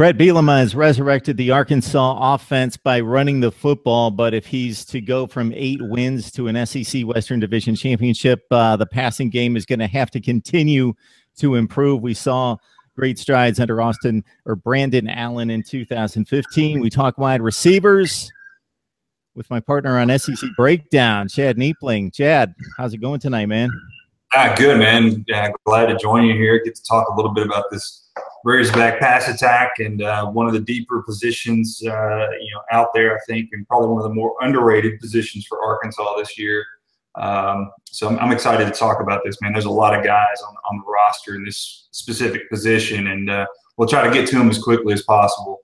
Brett Bielema has resurrected the Arkansas offense by running the football, but if he's to go from 8 wins to an SEC Western Division championship, the passing game is going to have to continue to improve. We saw great strides under Brandon Allen in 2015. We talk wide receivers with my partner on SEC Breakdown, Chad Niepling. Chad, how's it going tonight, man? Good, man. Glad to join you here. Get to talk a little bit about this Razorback pass attack and one of the deeper positions, out there, I think, and probably one of the more underrated positions for Arkansas this year. So I'm excited to talk about this, man. There's a lot of guys on the roster in this specific position, and we'll try to get to them as quickly as possible.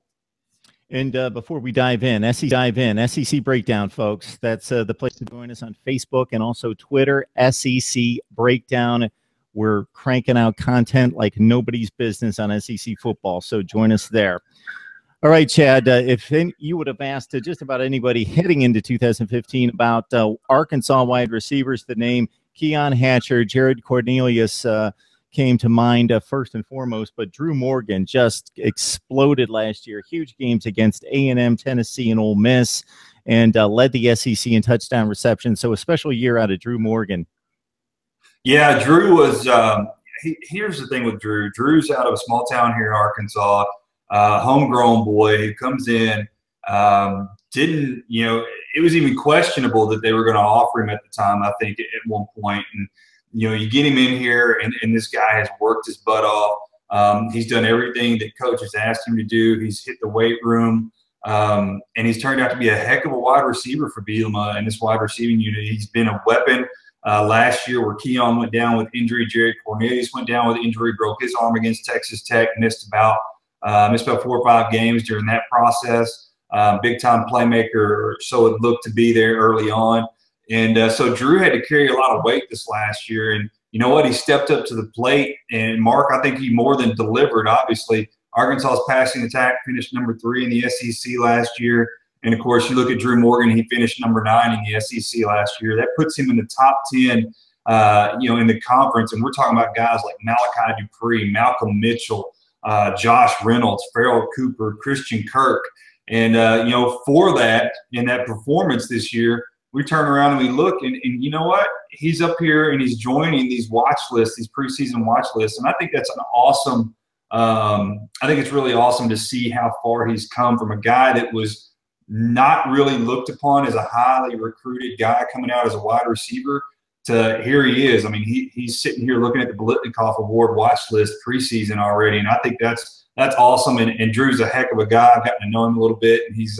And before we dive in, SEC Breakdown, folks. That's the place to join us on Facebook and also Twitter, SEC Breakdown. We're cranking out content like nobody's business on SEC football, so join us there. All right, Chad, if you would have asked just about anybody heading into 2015 about Arkansas wide receivers, the name Keon Hatcher, Jared Cornelius came to mind first and foremost, but Drew Morgan just exploded last year. Huge games against A&M, Tennessee, and Ole Miss, and led the SEC in touchdown reception. So a special year out of Drew Morgan. Yeah, Drew was here's the thing with Drew. Drew's out of a small town here in Arkansas, homegrown boy who comes in. It was even questionable that they were going to offer him at the time, I think, at one point. And, you get him in here, and this guy has worked his butt off. He's done everything that coach has asked him to do. He's hit the weight room, and he's turned out to be a heck of a wide receiver for Bielema and this wide receiving unit. He's been a weapon. Last year, where Keon went down with injury, Jared Cornelius went down with injury, broke his arm against Texas Tech, missed about 4 or 5 games during that process. Big time playmaker, so it looked to be there early on. And so Drew had to carry a lot of weight this last year. And you know what? He stepped up to the plate. And Mark, I think he more than delivered, obviously. Arkansas's passing attack finished number 3 in the SEC last year. And, of course, you look at Drew Morgan, he finished number 9 in the SEC last year. That puts him in the top 10, in the conference. And we're talking about guys like Malachi Dupree, Malcolm Mitchell, Josh Reynolds, Farrell Cooper, Christian Kirk. And, for that, in that performance this year, we turn around and we look, and you know what? He's up here and he's joining these watch lists, these preseason watch lists. And I think that's an awesome I think it's really awesome to see how far he's come from a guy that was not really looked upon as a highly recruited guy coming out as a wide receiver to here he is. I mean, he's sitting here looking at the Biletnikoff Award watch list preseason already, and I think that's awesome. And Drew's a heck of a guy. I've gotten to know him a little bit, and he's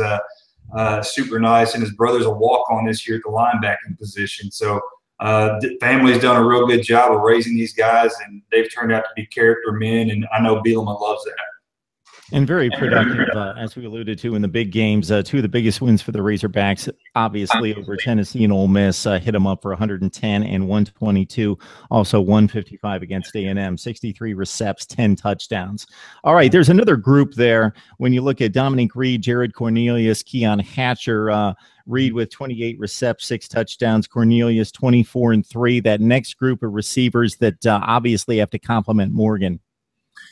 super nice. And his brother's a walk-on this year at the linebacking position. So the family's done a real good job of raising these guys, and they've turned out to be character men, and I know Bielema loves that. And very productive, as we alluded to in the big games. 2 of the biggest wins for the Razorbacks, obviously over Tennessee and Ole Miss, hit them up for 110 and 122. Also 155 against A&M, 63 recepts, 10 touchdowns. All right, there's another group there. When you look at Dominic Reed, Jared Cornelius, Keon Hatcher, Reed with 28 recepts, 6 touchdowns, Cornelius 24 and 3. That next group of receivers that obviously have to complement Morgan.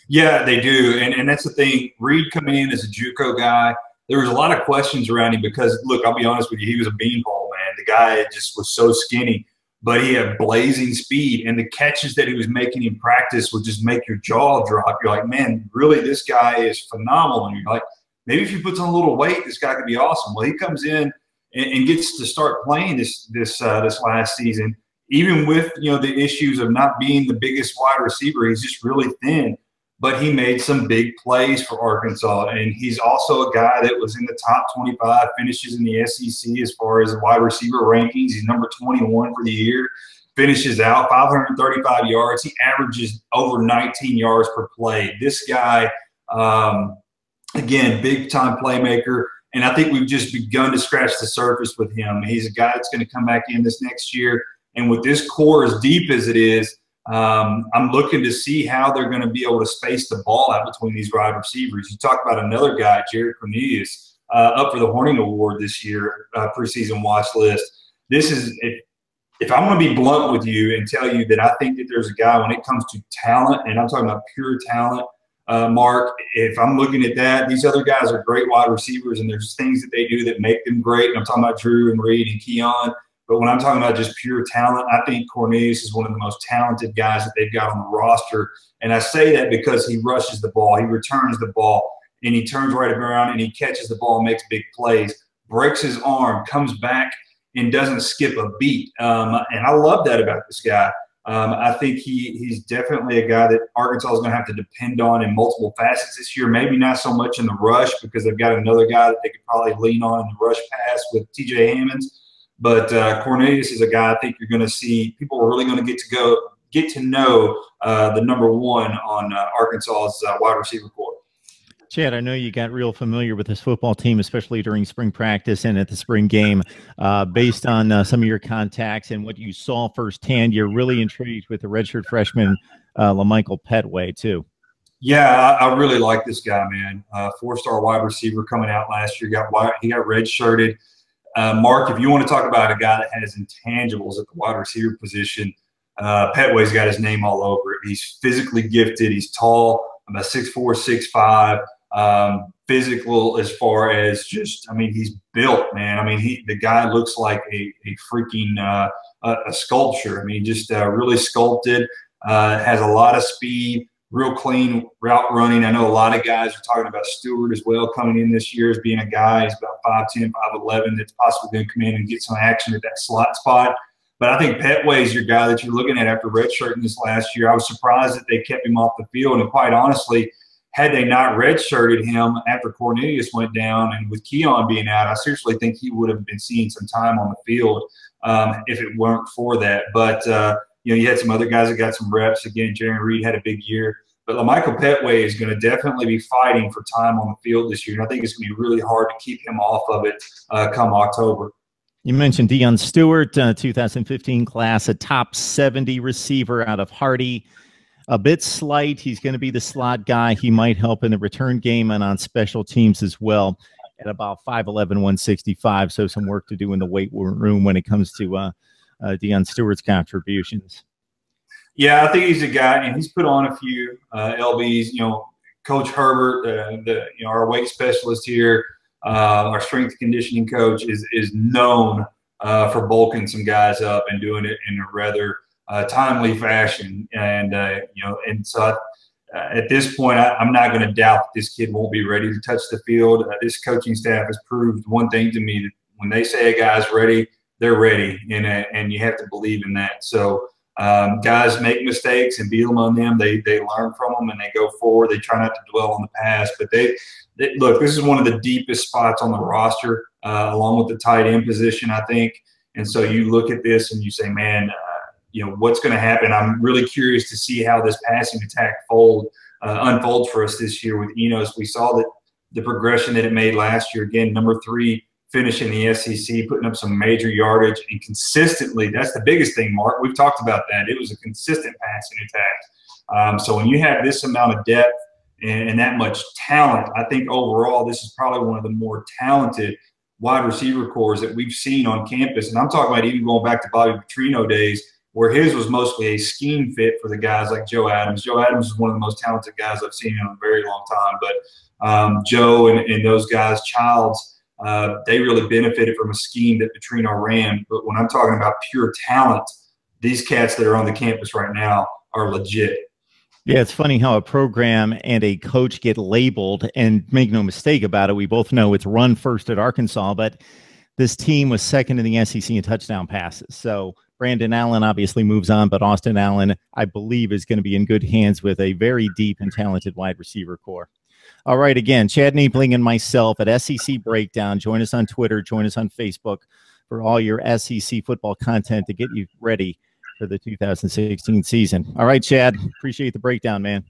Yeah, they do. And that's the thing. Reed coming in as a JUCO guy, there was a lot of questions around him because, look, I'll be honest with you, he was a beanpole, man. The guy just was so skinny, but he had blazing speed. And the catches that he was making in practice would just make your jaw drop. You're like, man, really, this guy is phenomenal. And you're like, maybe if he puts on a little weight, this guy could be awesome. Well, he comes in and gets to start playing this last season, even with, the issues of not being the biggest wide receiver. He's just really thin. But he made some big plays for Arkansas, and he's also a guy that was in the top 25 finishes in the SEC as far as wide receiver rankings. He's number 21 for the year, finishes out 535 yards. He averages over 19 yards per play. This guy, again, big-time playmaker, and I think we've just begun to scratch the surface with him. He's a guy that's going to come back in this next year, and with this core as deep as it is, I'm looking to see how they're going to be able to space the ball out between these wide receivers. You talk about another guy, Jared Cornelius, up for the Horning Award this year, preseason watch list. This is if I'm going to be blunt with you and tell you that I think that there's a guy when it comes to talent, and I'm talking about pure talent, Mark, if I'm looking at that, these other guys are great wide receivers, and there's things that they do that make them great. And I'm talking about Drew and Reed and Keon. But when I'm talking about just pure talent, I think Cornelius is one of the most talented guys that they've got on the roster. And I say that because he rushes the ball, he returns the ball, and he turns right around and he catches the ball and makes big plays, breaks his arm, comes back, and doesn't skip a beat. And I love that about this guy. I think he's definitely a guy that Arkansas is going to have to depend on in multiple facets this year. Maybe not so much in the rush because they've got another guy that they could probably lean on in the rush pass with TJ Hammonds. But Cornelius is a guy I think you're going to see. People are really going to get to know the number one on Arkansas's wide receiver corps. Chad, I know you got real familiar with this football team, especially during spring practice and at the spring game. Based on some of your contacts and what you saw firsthand, you're really intrigued with the redshirt freshman, LaMichael Petway, too. Yeah, I really like this guy, man. Four-star wide receiver coming out last year. He got redshirted. Mark, if you want to talk about a guy that has intangibles at the wide receiver position, Petway's got his name all over it. He's physically gifted. He's tall, about 6'4", 6'5". Physical as far as just, I mean, he's built, man. I mean, the guy looks like a freaking a sculpture. I mean, just really sculpted, has a lot of speed, real clean route running. I know a lot of guys are talking about Stewart as well coming in this year as being a guy. He's about 5'10", 5'11", that's possibly going to come in and get some action at that slot spot. But I think Petway is your guy that you're looking at after redshirting this last year. I was surprised that they kept him off the field, and quite honestly, had they not redshirted him after Cornelius went down and with Keon being out, I seriously think he would have been seeing some time on the field if it weren't for that. But, you had some other guys that got some reps. Again, Jerry Reed had a big year. But LaMichael Petway is going to definitely be fighting for time on the field this year, and I think it's going to be really hard to keep him off of it come October. You mentioned Deion Stewart, 2015 class, a top 70 receiver out of Hardy. A bit slight. He's going to be the slot guy. He might help in the return game and on special teams as well at about 5'11", 165. So some work to do in the weight room when it comes to Deion Stewart's contributions. Yeah, I think he's a guy, and he's put on a few LBs. Coach Herbert, our weight specialist here, our strength conditioning coach, is known for bulking some guys up and doing it in a rather timely fashion. And so at this point, I'm not going to doubt that this kid won't be ready to touch the field. This coaching staff has proved one thing to me, that when they say a guy's ready, they're ready, and you have to believe in that. So guys make mistakes and beat them on them. They learn from them and they go forward. They try not to dwell on the past. But they look, this is one of the deepest spots on the roster, along with the tight end position, I think. And so you look at this and you say, man, what's going to happen? I'm really curious to see how this passing attack unfolds for us this year with Enos. We saw that the progression that it made last year. Again, number 3 finishing the SEC, putting up some major yardage, and consistently. That's the biggest thing, Mark. We've talked about that. It was a consistent passing attack. So when you have this amount of depth and that much talent, I think overall this is probably one of the more talented wide receiver corps that we've seen on campus. And I'm talking about even going back to Bobby Petrino days, where his was mostly a scheme fit for the guys like Joe Adams. Joe Adams is one of the most talented guys I've seen in a very long time. But Joe and those guys, Childs, they really benefited from a scheme that Petrino ran. But when I'm talking about pure talent, these cats that are on the campus right now are legit. Yeah, it's funny how a program and a coach get labeled, and make no mistake about it, we both know it's run first at Arkansas, but this team was second in the SEC in touchdown passes. So Brandon Allen obviously moves on, but Austin Allen, I believe, is going to be in good hands with a very deep and talented wide receiver core. All right, again, Chad Niebling and myself at SEC Breakdown. Join us on Twitter. Join us on Facebook for all your SEC football content to get you ready for the 2016 season. All right, Chad, appreciate the breakdown, man.